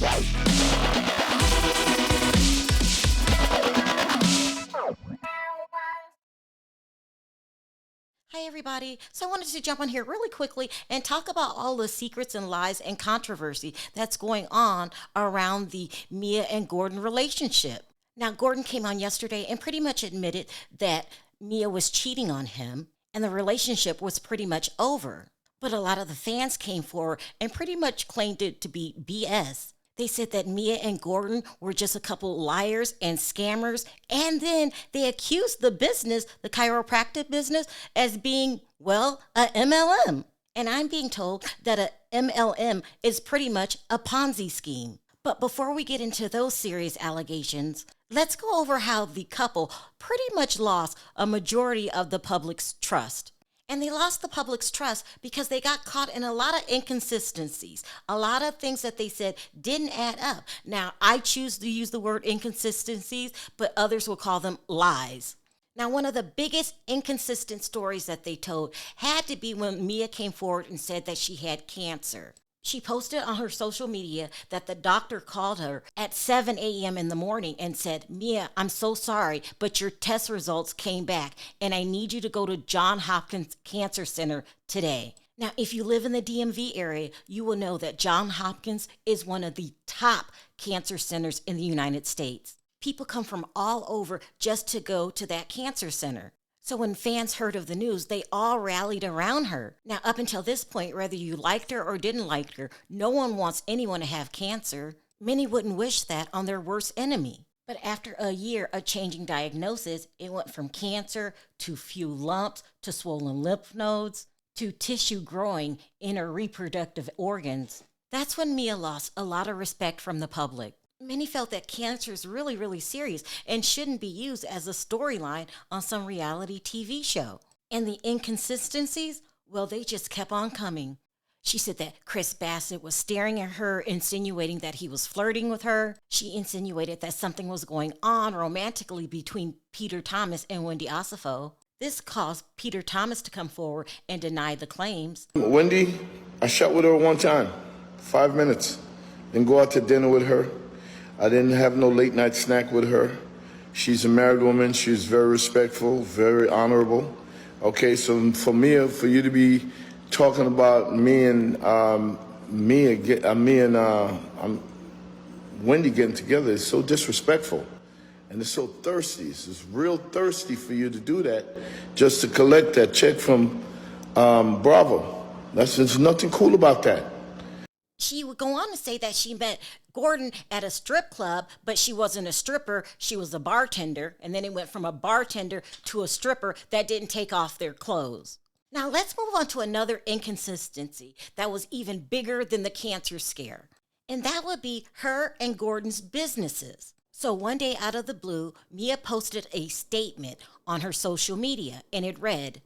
Hi, everybody. So I wanted to jump on here really quickly and talk about all the secrets and lies and controversy that's going on around the Mia and Gordon relationship. Now, Gordon came on yesterday and pretty much admitted that Mia was cheating on him and the relationship was pretty much over. But a lot of the fans came forward and pretty much claimed it to be BS. They said that Mia and Gordon were just a couple liars and scammers, and then they accused the business, the chiropractic business, as being, well, a MLM. And I'm being told that a MLM is pretty much a Ponzi scheme. But before we get into those serious allegations, let's go over how the couple pretty much lost a majority of the public's trust. And they lost the public's trust because they got caught in a lot of inconsistencies. A lot of things that they said didn't add up. Now, I choose to use the word inconsistencies, but others will call them lies. Now, one of the biggest inconsistent stories that they told had to be when Mia came forward and said that she had cancer. She posted on her social media that the doctor called her at 7 a.m. in the morning and said, "Mia, I'm so sorry, but your test results came back and I need you to go to Johns Hopkins Cancer Center today." Now, if you live in the DMV area, you will know that Johns Hopkins is one of the top cancer centers in the United States. People come from all over just to go to that cancer center. So when fans heard of the news, they all rallied around her. Now, up until this point, whether you liked her or didn't like her, no one wants anyone to have cancer. Many wouldn't wish that on their worst enemy. But after a year of changing diagnosis, it went from cancer to few lumps to swollen lymph nodes to tissue growing in her reproductive organs. That's when Mia lost a lot of respect from the public. Many felt that cancer is really, really serious and shouldn't be used as a storyline on some reality TV show. And the inconsistencies, well, they just kept on coming. She said that Chris Bassett was staring at her, insinuating that he was flirting with her. She insinuated that something was going on romantically between Peter Thomas and Wendy Osifo. This caused Peter Thomas to come forward and deny the claims. Wendy, I shot with her one time, 5 minutes, then go out to dinner with her. I didn't have no late night snack with her. She's a married woman. She's very respectful, very honorable. Okay, so for you to be talking about me and Wendy getting together is so disrespectful. And it's so thirsty. It's real thirsty for you to do that just to collect that check from Bravo. There's nothing cool about that. She would go on to say that she met Gordon at a strip club, but she wasn't a stripper, she was a bartender. And then it went from a bartender to a stripper that didn't take off their clothes. Now let's move on to another inconsistency that was even bigger than the cancer scare. And that would be her and Gordon's businesses. So one day out of the blue, Mia posted a statement on her social media and it read,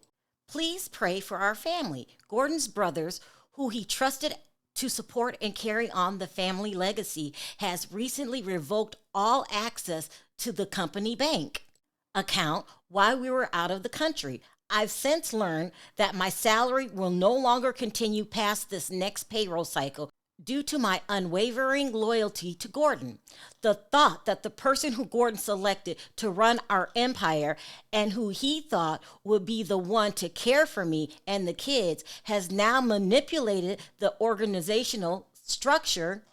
"Please pray for our family. Gordon's brothers, who he trusted to support and carry on the family legacy, has recently revoked all access to the company bank account while we were out of the country. I've since learned that my salary will no longer continue past this next payroll cycle due to my unwavering loyalty to Gordon. The thought that the person who Gordon selected to run our empire and who he thought would be the one to care for me and the kids has now manipulated the organizational structure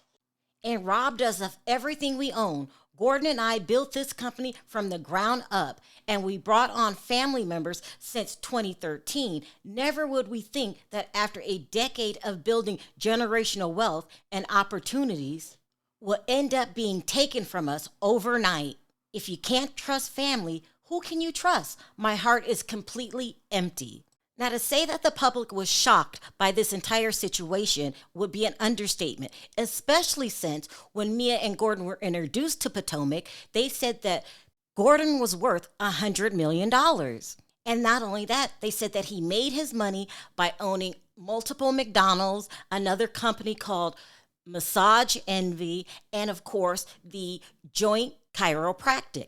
and robbed us of everything we own. Gordon and I built this company from the ground up, and we brought on family members since 2013. Never would we think that after a decade of building generational wealth and opportunities will end up being taken from us overnight. If you can't trust family, who can you trust? My heart is completely empty." Now, to say that the public was shocked by this entire situation would be an understatement, especially since when Mia and Gordon were introduced to Potomac, they said that Gordon was worth $100 million. And not only that, they said that he made his money by owning multiple McDonald's, another company called Massage Envy, and of course, the Joint Chiropractic.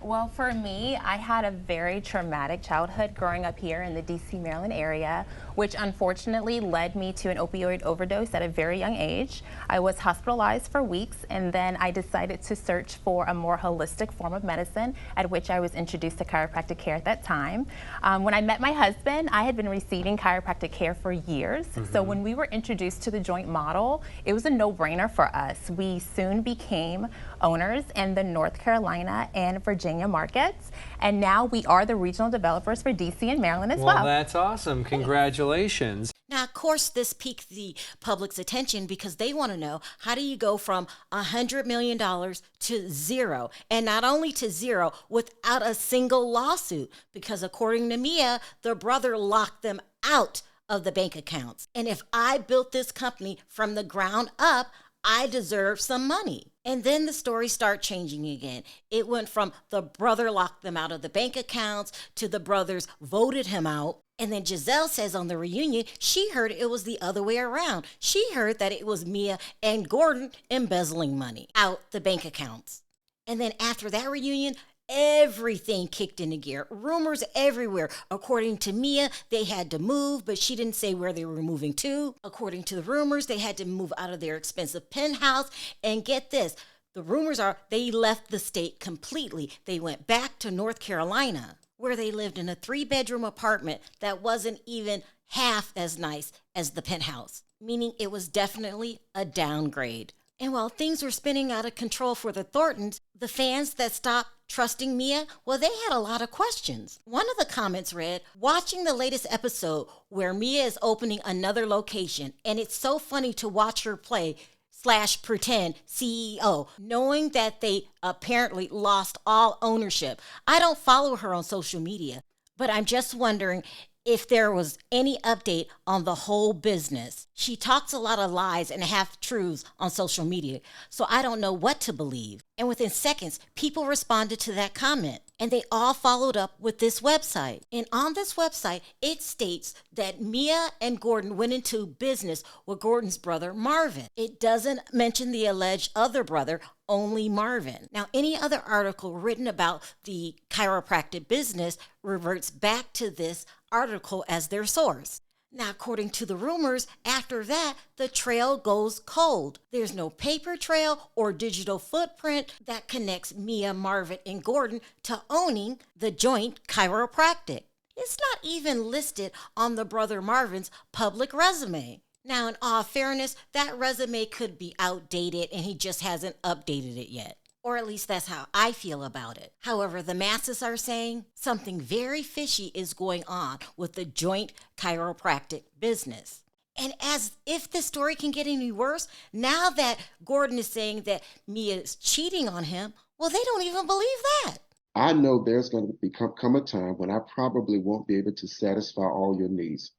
Well, for me, I had a very traumatic childhood growing up here in the DC, Maryland area, which unfortunately led me to an opioid overdose at a very young age. I was hospitalized for weeks, and then I decided to search for a more holistic form of medicine, at which I was introduced to chiropractic care at that time. When I met my husband, I had been receiving chiropractic care for years. So when we were introduced to the joint model, it was a no-brainer for us. We soon became owners in the North Carolina and Virginia markets, and now we are the regional developers for DC and Maryland as well. Well, that's awesome. Congratulations. Now, of course, this piqued the public's attention because they want to know, how do you go from $100 million to zero? And not only to zero, without a single lawsuit, because according to Mia, the brother locked them out of the bank accounts. And if I built this company from the ground up, I deserve some money. And then the story started changing again. It went from the brother locked them out of the bank accounts to the brothers voted him out. And then Giselle says on the reunion, she heard it was the other way around. She heard that it was Mia and Gordon embezzling money out the bank accounts. And then after that reunion, everything kicked into gear. Rumors everywhere. According to Mia, they had to move, but she didn't say where they were moving to. According to the rumors, they had to move out of their expensive penthouse. And get this, the rumors are they left the state completely. They went back to North Carolina, where they lived in a 3-bedroom apartment that wasn't even half as nice as the penthouse, meaning it was definitely a downgrade. And while things were spinning out of control for the Thorntons, the fans that stopped trusting Mia, well, they had a lot of questions. One of the comments read, watching the latest episode where Mia is opening another location, and it's so funny to watch her play / pretend CEO, knowing that they apparently lost all ownership. I don't follow her on social media, but I'm just wondering if there was any update on the whole business. She talks a lot of lies and half-truths on social media, so I don't know what to believe. And within seconds, people responded to that comment, and they all followed up with this website. And on this website, it states that Mia and Gordon went into business with Gordon's brother, Marvin. It doesn't mention the alleged other brother, only Marvin. Now, any other article written about the chiropractic business reverts back to this article as their source. Now, according to the rumors, after that, the trail goes cold. There's no paper trail or digital footprint that connects Mia, Marvin, and Gordon to owning the joint chiropractic. It's not even listed on the brother Marvin's public resume. Now, in all fairness, that resume could be outdated and he just hasn't updated it yet. Or at least that's how I feel about it. However, the masses are saying something very fishy is going on with the joint chiropractic business. And as if the story can get any worse, now that Gordon is saying that Mia is cheating on him, well, they don't even believe that. I know there's going to come a time when I probably won't be able to satisfy all your needs.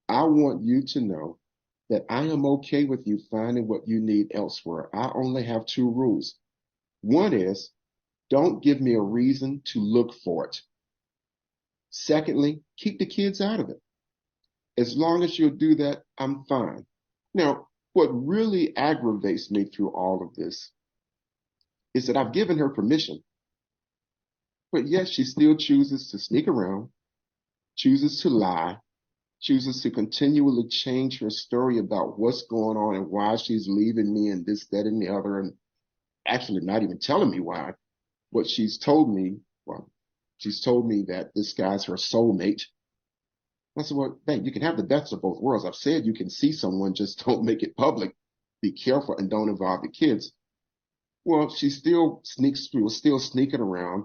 I want you to know that I am okay with you finding what you need elsewhere. I only have 2 rules. One is, don't give me a reason to look for it. Secondly, keep the kids out of it. As long as you'll do that, I'm fine. Now, what really aggravates me through all of this is that I've given her permission, but yet she still chooses to sneak around, chooses to lie, chooses to continually change her story about what's going on and why she's leaving me and this, that, and the other, and actually not even telling me why. What she's told me, well, she's told me that this guy's her soulmate. I said, well, babe, you can have the best of both worlds. I've said you can see someone, just don't make it public. Be careful and don't involve the kids. Well, she still was still sneaking around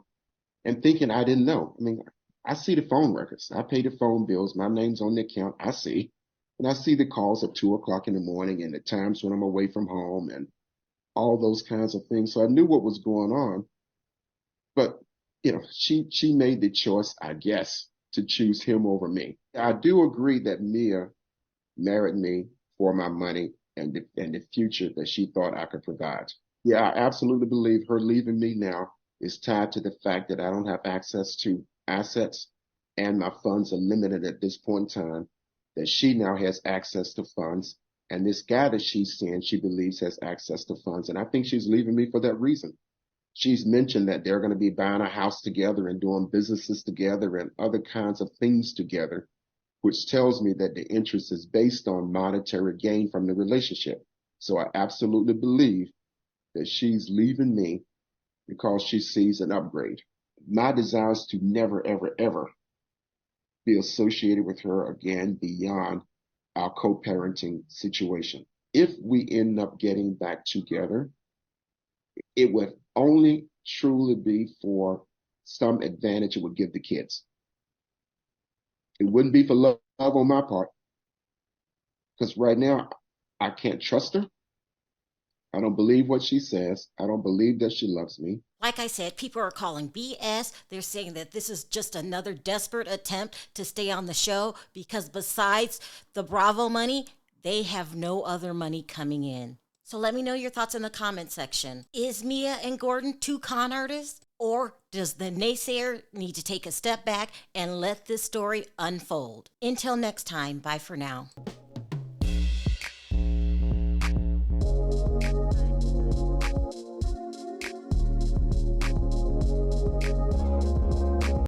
and thinking I didn't know. I mean, I see the phone records. I pay the phone bills. My name's on the account. I see. And I see the calls at 2 o'clock in the morning and the times when I'm away from home and all those kinds of things. So I knew what was going on. But, she made the choice, I guess, to choose him over me. I do agree that Mia married me for my money and the future that she thought I could provide. Yeah, I absolutely believe her leaving me now is tied to the fact that I don't have access to assets and my funds are limited at this point in time, that she now has access to funds. And this guy that she's seeing, she believes has access to funds. And I think she's leaving me for that reason. She's mentioned that they're going to be buying a house together and doing businesses together and other kinds of things together, which tells me that the interest is based on monetary gain from the relationship. So I absolutely believe that she's leaving me because she sees an upgrade. My desire is to never, ever, ever be associated with her again beyond our co-parenting situation. If we end up getting back together, it would only truly be for some advantage it would give the kids. It wouldn't be for love on my part, because right now I can't trust her. I don't believe what she says. I don't believe that she loves me. Like I said, people are calling BS. They're saying that this is just another desperate attempt to stay on the show because besides the Bravo money, they have no other money coming in. So let me know your thoughts in the comment section. Is Mia and Gordon two con artists? Or does the naysayer need to take a step back and let this story unfold? Until next time, bye for now.